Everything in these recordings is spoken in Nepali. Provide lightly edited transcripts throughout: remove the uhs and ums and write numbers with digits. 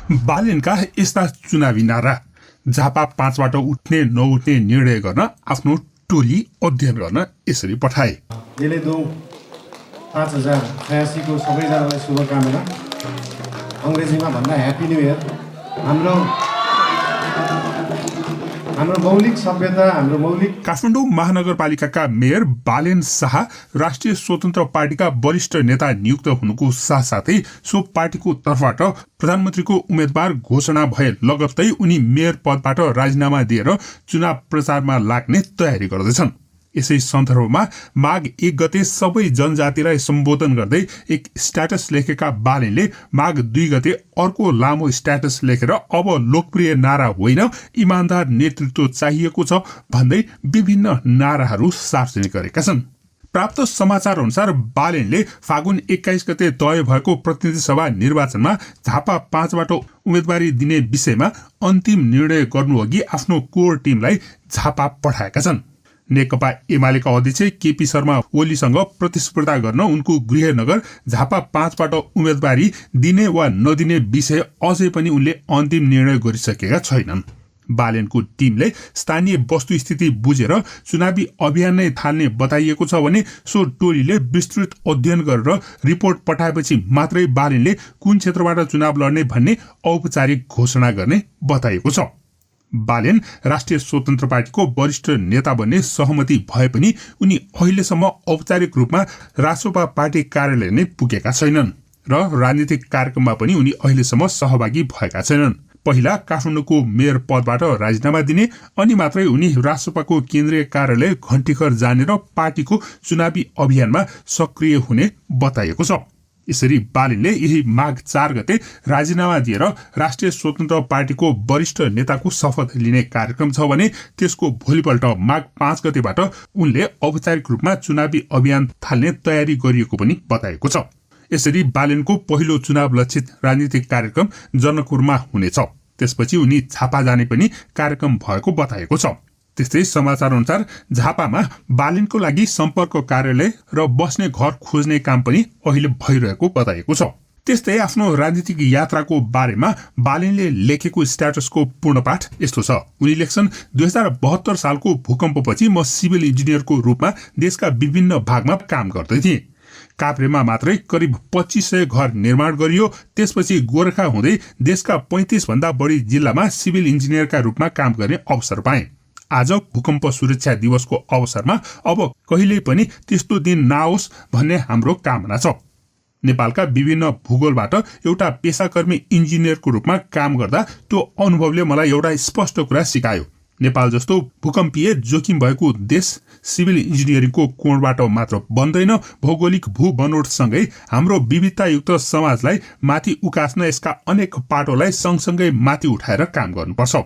बालेनका यस्ता चुनावी नारा झापा 5बाट उठ्ने नउठ्ने निर्णय गर्न आफ्नो टोली अध्ययन गर्न यसरी पठाए। यसले 5086 को सबैजनालाई शुभकामना। अङ्ग्रेजीमा भन्दा ह्यापी न्यू इयर। हाम्रो मौलिक सभ्यता, हाम्रो मौलिक। काठमाडौँ महानगरपालिकाका मेयर बालेन शाह राष्ट्रिय स्वतन्त्र पार्टीका वरिष्ठ नेता नियुक्त हुनुको साथसाथै सो पार्टीको तर्फबाट प्रधानमन्त्रीको उम्मेद्वार घोषणा भए लगत्तै उनी मेयर पदबाट राजीनामा दिएर चुनाव प्रचारमा लाग्ने तयारी गर्दैछन्। यसै सन्दर्भमा माघ 1 गते सबै जनजातिलाई सम्बोधन गर्दै एक स्ट्याटस लेखेका बालेनले माघ 2 गते अर्को लामो स्ट्याटस लेखेर अब लोकप्रिय नारा होइन इमानदार नेतृत्व चाहिएको छ भन्दै विभिन्न नाराहरू सार्वजनिक गरेका छन्। प्राप्त समाचार अनुसार बालेनले फागुन 21 गते तय भएको प्रतिनिधि सभा निर्वाचनमा झापा 5बाट उम्मेदवारी दिने विषयमा अन्तिम निर्णय गर्नुअघि आफ्नो कोर टिमलाई झापा पठाएका छन्। नेकपा एमालेका अध्यक्ष केपी शर्मा ओलीसँग प्रतिस्पर्धा गर्न उनको गृहनगर झापा 5बाट उम्मेदवारी दिने वा नदिने विषय अझै पनि उनले अन्तिम निर्णय गरिसकेका छैनन्। बालेनको टिमले स्थानीय वस्तुस्थिति बुझेर चुनावी अभियान नै थाल्ने बताइएको छ भने सो टोलीले विस्तृत अध्ययन गरेर रिपोर्ट पठाएपछि मात्रै बालेनले कुन क्षेत्रबाट चुनाव लड्ने भन्ने औपचारिक घोषणा गर्ने बताइएको छ। बालेन राष्ट्रिय स्वतन्त्र पार्टीको वरिष्ठ नेता बन्ने सहमति भए पनि उनी अहिलेसम्म औपचारिक रूपमा रासोपा पार्टी कार्यालय नै पुगेका छैनन् र राजनीतिक कार्यक्रममा पनि उनी अहिलेसम्म सहभागी भएका छैनन्। पहिला काठमाडौँको मेयर पदबाट राजीनामा दिने अनि मात्रै उनी रासोपाको केन्द्रीय कार्यालय घण्टीघर जाने र पार्टीको चुनावी अभियानमा सक्रिय हुने बताइएको छ। यसरी बालेनले यही माघ 4 गते राजीनामा दिएर राष्ट्रिय स्वतन्त्र पार्टीको वरिष्ठ नेताको शपथ लिने कार्यक्रम छ भने त्यसको भोलिपल्ट माघ 5 गतेबाट उनले औपचारिक रूपमा चुनावी अभियान थाल्ने तयारी गरिएको पनि बताएको छ। यसरी बालेनको पहिलो चुनाव लक्षित राजनीतिक कार्यक्रम जनकपुरमा हुनेछ। त्यसपछि उनी झापा जाने पनि कार्यक्रम भएको बताएको छ। त्यस्तै समाचार अनुसार झापामा बालेनको लागि सम्पर्क कार्यालय र बस्ने घर खोज्ने काम पनि अहिले भइरहेको बताएको छ। त्यस्तै आफ्नो राजनीतिक यात्राको बारेमा बालेनले लेखेको स्ट्याटसको पूर्णपाठ यस्तो छ। उनी लेख्छन् 2072 सालको भूकम्पपछि म सिभिल इन्जिनियरको रूपमा देशका विभिन्न भागमा काम गर्दै थिएँ। काभ्रेमा मात्रै करिब 2500 घर निर्माण गरियो। त्यसपछि गोरखा हुँदै देशका 35 भन्दा बढी जिल्लामा सिभिल इन्जिनियरका रूपमा काम गर्ने अवसर पाएँ। आज भूकम्प सुरक्षा दिवसको अवसरमा अब कहिल्यै पनि त्यस्तो दिन नआओस् भन्ने हाम्रो कामना छ। नेपालका विभिन्न भूगोलबाट एउटा पेशाकर्मी इन्जिनियरको रूपमा काम गर्दा त्यो अनुभवले मलाई एउटा स्पष्ट कुरा सिकायो। नेपाल जस्तो भूकम्पीय जोखिम भएको देश सिभिल इन्जिनियरिङको कोणबाट मात्र बन्दैन, भौगोलिक भू बनोटसँगै हाम्रो विविधतायुक्त समाजलाई माथि उकास्न यसका अनेक पाटोलाई सँगसँगै माथि उठाएर काम गर्नुपर्छ।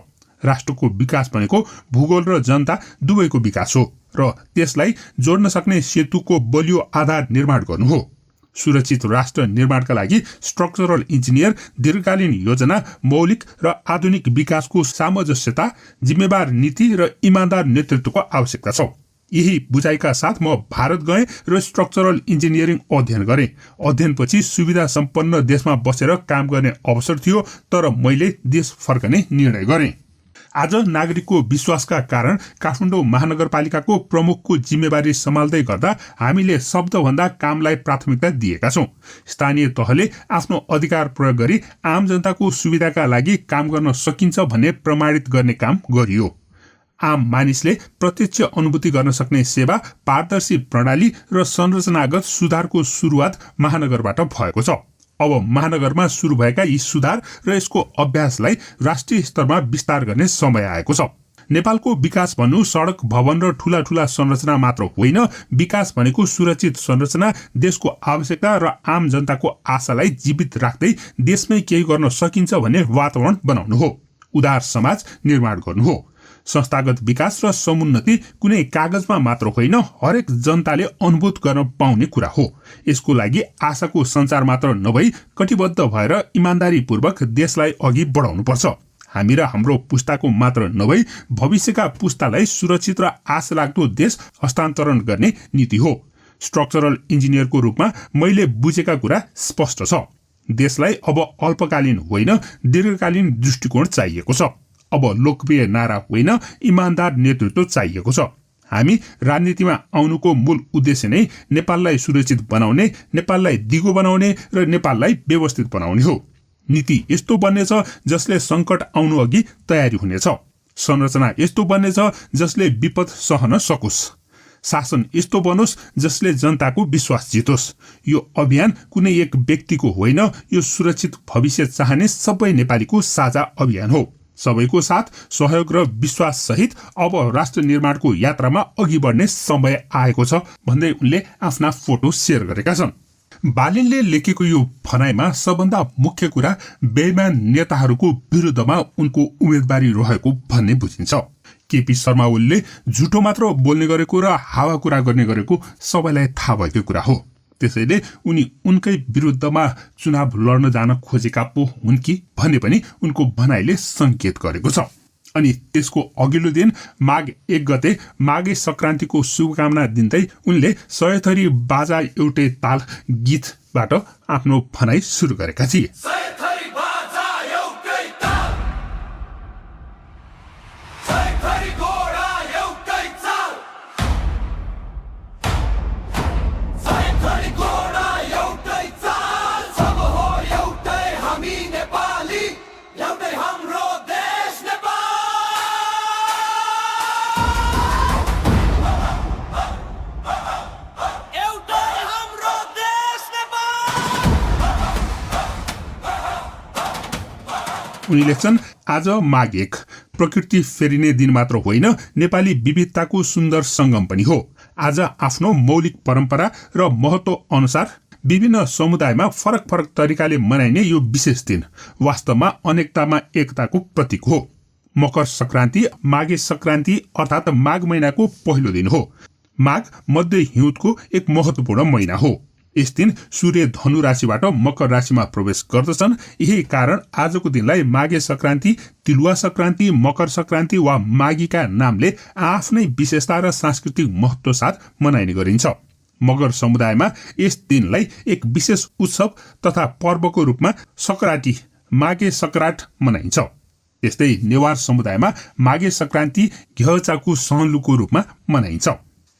राष्ट्रको विकास भनेको भूगोल र जनता दुवैको विकास हो र त्यसलाई जोड्न सक्ने सेतुको बलियो आधार निर्माण गर्नु हो। सुरक्षित राष्ट्र निर्माणका लागि स्ट्रक्चरल इन्जिनियर, दीर्घकालीन योजना, मौलिक र आधुनिक विकासको सामञ्जस्यता, जिम्मेवार नीति र इमानदार नेतृत्वको आवश्यकता छ। यही बुझाइका साथ म भारत गएँ र स्ट्रक्चरल इन्जिनियरिङ अध्ययन गरेँ। अध्ययनपछि सुविधा सम्पन्न देशमा बसेर काम गर्ने अवसर थियो, तर मैले देश फर्कने निर्णय गरेँ। आज नागरिकको विश्वासका कारण काठमाडौँ महानगरपालिकाको प्रमुखको जिम्मेवारी सम्हाल्दै गर्दा हामीले शब्दभन्दा कामलाई प्राथमिकता दिएका छौँ। स्थानीय तहले आफ्नो अधिकार प्रयोग गरी आम जनताको सुविधाका लागि काम गर्न सकिन्छ भन्ने प्रमाणित गर्ने काम गरियो। आम मानिसले प्रत्यक्ष अनुभूति गर्न सक्ने सेवा, पारदर्शी प्रणाली र संरचनागत सुधारको सुरुवात महानगरबाट भएको छ। अब महानगरमा सुरु भएका यी सुधार र यसको अभ्यासलाई राष्ट्रिय स्तरमा विस्तार गर्ने समय आएको छ। नेपालको विकास भन्नु सडक, भवन र ठूला ठूला संरचना मात्र होइन। विकास भनेको सुरक्षित संरचना, देशको आवश्यकता र आम जनताको आशालाई जीवित राख्दै देशमै केही गर्न सकिन्छ भन्ने वातावरण बनाउनु हो। उदार समाज निर्माण गर्नु हो। संस्थागत विकास र समुन्नति कुनै कागजमा मात्र होइन, हरेक जनताले अनुभूत गर्न पाउने कुरा हो। यसको लागि आशाको सञ्चार मात्र नभई कटिबद्ध भएर इमानदारीपूर्वक देशलाई अघि बढाउनुपर्छ। हामी र हाम्रो पुस्ताको मात्र नभई भविष्यका पुस्तालाई सुरक्षित र आश लाग्दो देश हस्तान्तरण गर्ने नीति हो। स्ट्रक्चरल इन्जिनियरको रूपमा मैले बुझेका कुरा स्पष्ट छ। देशलाई अब अल्पकालीन होइन दीर्घकालीन दृष्टिकोण चाहिएको छ। अब लोकप्रिय नारा होइन इमानदार नेतृत्व चाहिएको छ। हामी राजनीतिमा आउनुको मूल उद्देश्य नै नेपाललाई सुरक्षित बनाउने, नेपाललाई दिगो बनाउने र नेपाललाई व्यवस्थित बनाउने हो। नीति यस्तो बन्नेछ जसले संकट आउनु अघि तयारी हुनेछ। संरचना यस्तो बन्नेछ जसले विपद सहन सकोस्। शासन यस्तो बनोस् जसले जनताको विश्वास जितोस्। यो अभियान कुनै एक व्यक्तिको होइन, यो सुरक्षित भविष्य चाहने सबै नेपालीको साझा अभियान हो। सबैको साथ सहयोग र विश्वास सहित अब राष्ट्र निर्माणको यात्रामा अघि बढ्ने समय आएको छ भन्दै उनले आफ्ना फोटो शेयर गरेका छन्। बालिनले लेखेको यो भनाइमा सबभन्दा मुख्य कुरा बेइमान नेताहरूको विरुद्धमा उनको उम्मेदवारी रहेको भन्ने बुझिन्छ। केपी शर्मा ओलीले झुटो मात्र बोल्ने गरेको र हावाकुरा गर्ने गरेको सबैलाई थाहा भएको कुरा हो। त्यसैले उनी उनकै विरुद्धमा चुनाव लड्न जान खोजेका पो हुन् कि भन्ने पनि उनको भनाइले संकेत गरेको छ। अनि त्यसको अघिल्लो दिन माघ 1 गते माघे संक्रान्तिको शुभकामना दिँदै उनले 100 थरी बाजा एउटै ताल गीतबाट आफ्नो भनाइ सुरु गरेका थिए। उनी लेख्छन्, आज माघ 1 प्रकृति फेरिने दिन मात्र होइन, नेपाली विविधताको सुन्दर संगम पनि हो। आज आफ्नो मौलिक परम्परा र महत्व अनुसार विभिन्न समुदायमा फरक फरक तरिकाले मनाइने यो विशेष दिन वास्तवमा अनेकतामा एकताको प्रतीक हो। मकर संक्रान्ति माघे संक्रान्ति अर्थात् माघ महिनाको पहिलो दिन हो। माघ मध्य हिउँदको एक महत्वपूर्ण महिना हो। यस दिन सूर्य धनु राशिबाट मकर राशिमा प्रवेश गर्दछन्। यही कारण आजको दिनलाई माघे संक्रान्ति, तिलुवा संक्रान्ति, मकर संक्रान्ति वा माघीका नामले आफ्नै विशेषता र सांस्कृतिक महत्व साथ मनाइने गरिन्छ। मगर समुदायमा यस दिनलाई एक विशेष उत्सव तथा पर्वको रूपमा सकराटी माघे संक्रान्त मनाइन्छ। त्यस्तै नेवार समुदायमा माघे संक्रान्ति घ्यचाकु सहलुको रूपमा मनाइन्छ।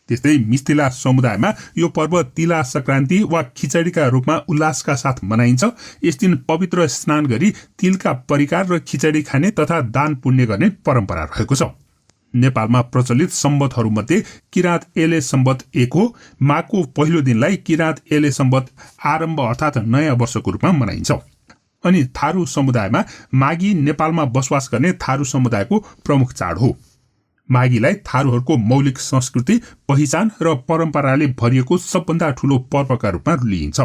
त्यस्तै मिस्तिला समुदायमा यो पर्व तिला संक्रान्ति वा खिचडीका रूपमा उल्लासका साथ मनाइन्छ। यस दिन पवित्र स्नान गरी तिलका परिकार र खिचडी खाने तथा दान पुण्य गर्ने परम्परा रहेको छ। नेपालमा प्रचलित सम्बतहरूमध्ये किराँत एले सम्बत 1 हो। माघको पहिलो दिनलाई किराँत एले सम्बत आरम्भ अर्थात् नयाँ वर्षको रूपमा मनाइन्छ। अनि थारू समुदायमा माघी नेपालमा बसोबास गर्ने थारू समुदायको प्रमुख चाड हो। माघीलाई थारूहरूको मौलिक संस्कृति, पहिचान र परम्पराले भरिएको सबभन्दा ठूलो पर्वका रूपमा लिइन्छ।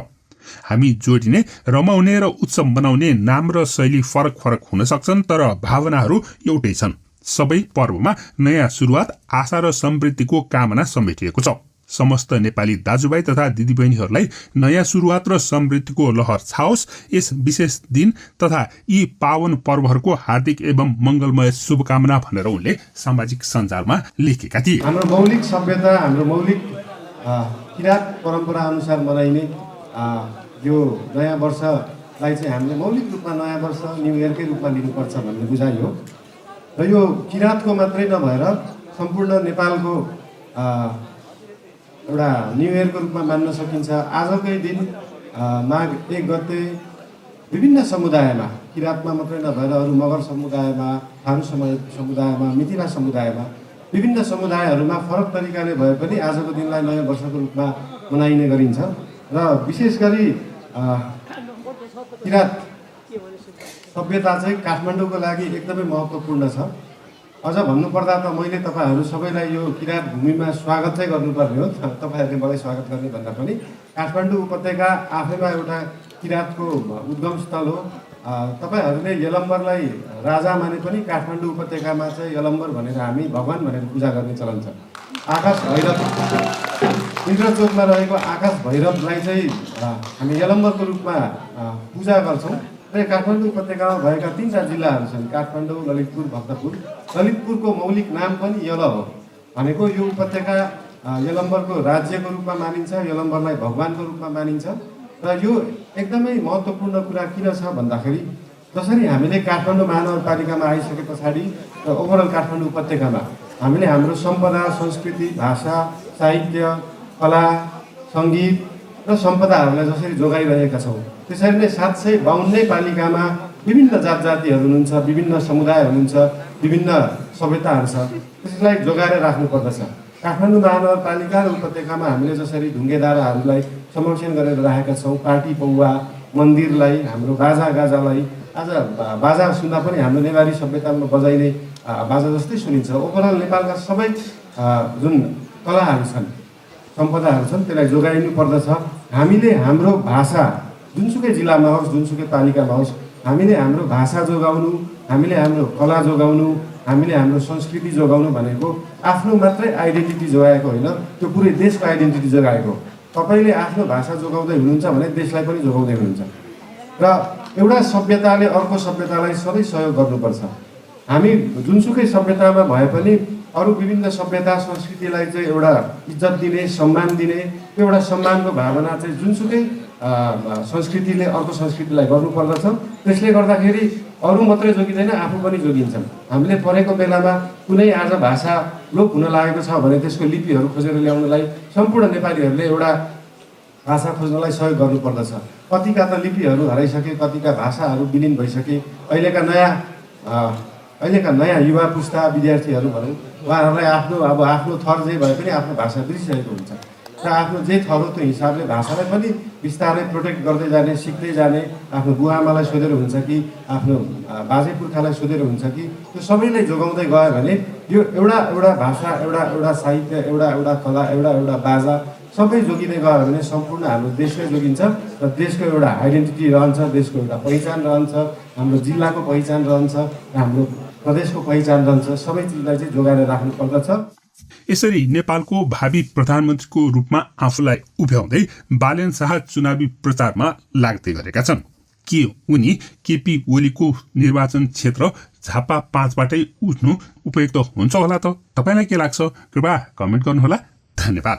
हामी जोडिने, रमाउने र उत्सव मनाउने नाम र शैली फरक फरक हुन सक्छन्, तर भावनाहरू एउटै छन्। सबै पर्वमा नयाँ सुरुवात, आशा र समृद्धिको कामना समेटिएको छ। समस्त नेपाली दाजुभाइ तथा दिदीबहिनीहरूलाई नयाँ सुरुवात र समृद्धिको लहर छाओस्। यस विशेष दिन तथा यी पावन पर्वहरूको हार्दिक एवं मंगलमय शुभकामना भनेर उनले सामाजिक सञ्जालमा लेखेका थिए। हाम्रो मौलिक सभ्यता, हाम्रो मौलिक किराँत परम्परा अनुसार मनाइने यो नयाँ वर्षलाई चाहिँ हामीले मौलिक रूपमा नयाँ वर्ष न्यू इयरकै रूपमा लिनुपर्छ भन्ने बुझाइ हो। र यो किराँतको मात्रै नभएर सम्पूर्ण नेपालको एउटा न्यू इयरको रूपमा मान्न सकिन्छ। आजकै दिन माघ 1 गते विभिन्न समुदायमा, किराँतमा मात्रै नभएर अरू मगर समुदायमा, थारू समुदायमा, मिथिला समुदायमा, विभिन्न समुदायहरूमा फरक तरिकाले भए पनि आजको दिनलाई नयाँ वर्षको रूपमा मनाइने गरिन्छ। र विशेष गरी किराँत सभ्यता चाहिँ काठमाडौँको लागि एकदमै महत्त्वपूर्ण छ। अझ भन्नुपर्दा त मैले तपाईँहरू सबैलाई यो किराँत भूमिमा स्वागत चाहिँ गर्नुपर्ने हो। तपाईँहरूले मलाई स्वागत गर्ने भन्दा पनि काठमाडौँ उपत्यका आफैमा एउटा किराँतको उद्गम स्थल हो। तपाईँहरूले यलम्बरलाई राजा माने पनि काठमाडौँ उपत्यकामा चाहिँ यलम्बर भनेर हामी भगवान भनेर पूजा गर्ने चलन छ। आकाश भैरव, इन्द्रचोकमा रहेको आकाश भैरवलाई चाहिँ हामी यलम्बरको रूपमा पूजा गर्छौँ। र काठमाडौँ उपत्यकामा भएका 3 जिल्लाहरू छन्, काठमाडौँ, ललितपुर, भक्तपुर। ललितपुरको मौलिक नाम पनि यल हो। भनेको यो उपत्यका यलम्बरको राज्यको रूपमा मानिन्छ, यलम्बरलाई भगवानको रूपमा मानिन्छ। र र यो एकदमै महत्त्वपूर्ण कुरा किन छ भन्दाखेरि जसरी हामीले काठमाडौँ महानगरपालिकामा आइसके पछाडि र ओभरअल काठमाडौँ उपत्यकामा हामीले हाम्रो सम्पदा, संस्कृति, भाषा, साहित्य, कला, सङ्गीत र सम्पदाहरूलाई जसरी जोगाइरहेका छौँ, त्यसरी नै 752 पालिकामा विभिन्न जात जातिहरू हुनुहुन्छ, विभिन्न समुदाय हुनुहुन्छ, विभिन्न सभ्यताहरू छ, त्यसलाई जोगाएर राख्नुपर्दछ। काठमाडौँ महानगरपालिका र उपत्यकामा हामीले जसरी ढुङ्गेदाराहरूलाई संरक्षण गरेर राखेका छौँ, पार्टी पौवा, मन्दिरलाई, हाम्रो बाजा गाजालाई, आज बाजा सुन्दा पनि हाम्रो नेवारी सभ्यतामा बजाइने बाजा जस्तै सुनिन्छ। ओभरअल नेपालका सबै जुन कलाहरू छन्, सम्पदाहरू छन्, त्यसलाई जोगाइनु पर्दछ। हामीले हाम्रो भाषा जुनसुकै जिल्लामा होस्, जुनसुकै पालिकामा होस्, हामीले हाम्रो भाषा जोगाउनु, हामीले हाम्रो कला जोगाउनु, हामीले हाम्रो संस्कृति जोगाउनु भनेको आफ्नो मात्रै आइडेन्टिटी जोगाएको होइन, त्यो पुरै देशको आइडेन्टिटी जोगाएको। तपाईँले आफ्नो भाषा जोगाउँदै हुनुहुन्छ भने देशलाई पनि जोगाउँदै हुनुहुन्छ। र एउटा सभ्यताले अर्को सभ्यतालाई सधैँ सहयोग गर्नुपर्छ। हामी जुनसुकै सभ्यतामा भए पनि अरू विभिन्न सभ्यता संस्कृतिलाई चाहिँ एउटा इज्जत दिने, सम्मान दिने, त्यो एउटा सम्मानको भावना चाहिँ जुनसुकै संस्कृतिले अर्को संस्कृतिलाई गर्नुपर्दछ। त्यसले गर्दाखेरि अरू मात्रै जोगिँदैन, आफू पनि जोगिन्छन्। हामीले पढेको बेलामा कुनै आज भाषा लोप हुन लागेको छ भने त्यसको लिपिहरू खोजेर ल्याउनलाई सम्पूर्ण नेपालीहरूले एउटा भाषा खोज्नलाई सहयोग गर्नुपर्दछ। कतिका त लिपिहरू हराइसके, कतिका भाषाहरू विलीन भइसके। अहिलेका नयाँ युवा पुस्ता विद्यार्थीहरू भनौँ, उहाँहरूलाई आफ्नो थर जे भए पनि आफ्नो भाषा बिर्सिसकेको हुन्छ र आफ्नो जे थर हो त्यो हिसाबले भाषालाई पनि बिस्तारै प्रोटेक्ट गर्दै जाने, सिक्दै जाने। आफ्नो बुवाआमालाई सोधेर हुन्छ कि आफ्नो बाजे पुर्खालाई सोधेर हुन्छ कि त्यो सबैलाई जोगाउँदै गयो भने यो एउटा भाषा, एउटा साहित्य, एउटा कला, एउटा बाजा सबै जोगिँदै गयो भने सम्पूर्ण हाम्रो देशकै जोगिन्छ र देशको एउटा आइडेन्टिटी रहन्छ, देशको एउटा पहिचान रहन्छ, हाम्रो जिल्लाको पहिचान रहन्छ, र हाम्रो प्रदेशको पहिचान रहन्छ। सबै चिजलाई चाहिँ जोगाएर राख्नुपर्दछ। यसरी नेपालको भावी प्रधानमन्त्रीको रूपमा आफूलाई उभ्याउँदै बालेन शाह चुनावी प्रचारमा लाग्दै गरेका छन्। के उनी केपी ओलीको निर्वाचन क्षेत्र झापा 5बाटै उठ्नु उपयुक्त हुन्छ होला त? तपाईँलाई के लाग्छ? कृपया कमेन्ट गर्नुहोला। धन्यवाद।